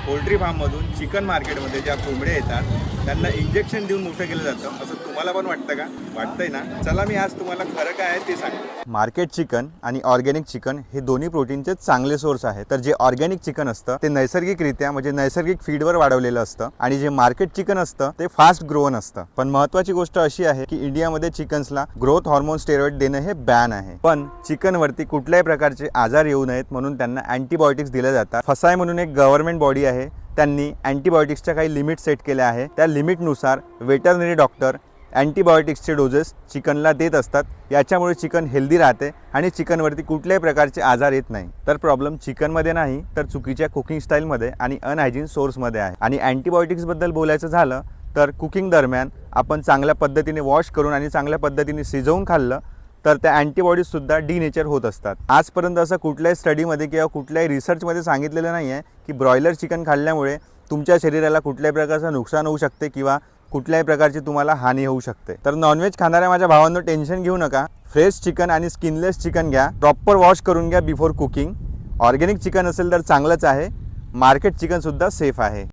Poultry फार्ममधून chicken मार्केटमध्ये ज्या कोंबड्या येतात त्यांना इंजेक्शन देऊन मोठं केलं जातं असं तुम्हाला पण वाटतं का? वाटतंय ना? चला मी आज तुम्हाला खरं काय आहे ते सांगतो. मार्केट चिकन आणि ऑर्गॅनिक चिकन हे दोन्ही प्रोटीनचे चांगले सोर्स आहेत. तर जे ऑर्गॅनिक चिकन असतं ते नैसर्गिकरित्या म्हणजे नैसर्गिक फीडवर वाढवलेलं असतं आणि जे मार्केट चिकन असतं ते फास्ट ग्रोन असतं. पण महत्त्वाची गोष्ट अशी आहे की इंडियामध्ये चिकन्सला ग्रोथ हार्मोन स्टेरॉइड देणं हे बॅन आहे. पण चिकनवरती कुठल्याही प्रकारचे आजार येऊ नयेत म्हणून त्यांना अँटीबायोटिक्स दिले जातात. फसाय म्हणून एक गव्हर्नमेंट बॉडी आहे, त्यांनी अँटीबायोटिक्सच्या काही लिमिट सेट केल्या आहे. त्या लिमिटनुसार वेटरनरी डॉक्टर अँटीबायोटिक्सचे डोजेस चिकनला देत असतात. याच्यामुळे चिकन हेल्दी राहते आणि चिकनवरती कुठल्याही प्रकारचे आजार येत नाही. तर प्रॉब्लेम चिकनमध्ये नाही तर चुकीच्या कुकिंग स्टाईलमध्ये आणि अनहायजीन सोर्समध्ये आहे. आणि अँटीबायोटिक्सबद्दल बोलायचं झालं तर कुकिंग दरम्यान आपण चांगल्या पद्धतीने वॉश करून आणि चांगल्या पद्धतीने शिजवून खाल्लं तर त्या अँटीबॉडीजसुद्धा डिनेचर होत असतात. आजपर्यंत असं कुठल्याही स्टडीमध्ये किंवा कुठल्याही रिसर्चमध्ये सांगितलेलं नाही आहे की ब्रॉयलर चिकन खाल्ल्यामुळे तुमच्या शरीराला कुठल्याही प्रकारचं नुकसान होऊ शकते किंवा कुठल्याही प्रकारची तुम्हाला हानी होऊ शकते. तर नॉनव्हेज खाणाऱ्या माझ्या भावांनो टेन्शन घेऊ नका. फ्रेश चिकन आणि स्किनलेस चिकन घ्या, प्रॉपर वॉश करून घ्या बिफोर कुकिंग. ऑर्गॅनिक चिकन असेल तर चांगलंच आहे, मार्केट चिकनसुद्धा सेफ आहे.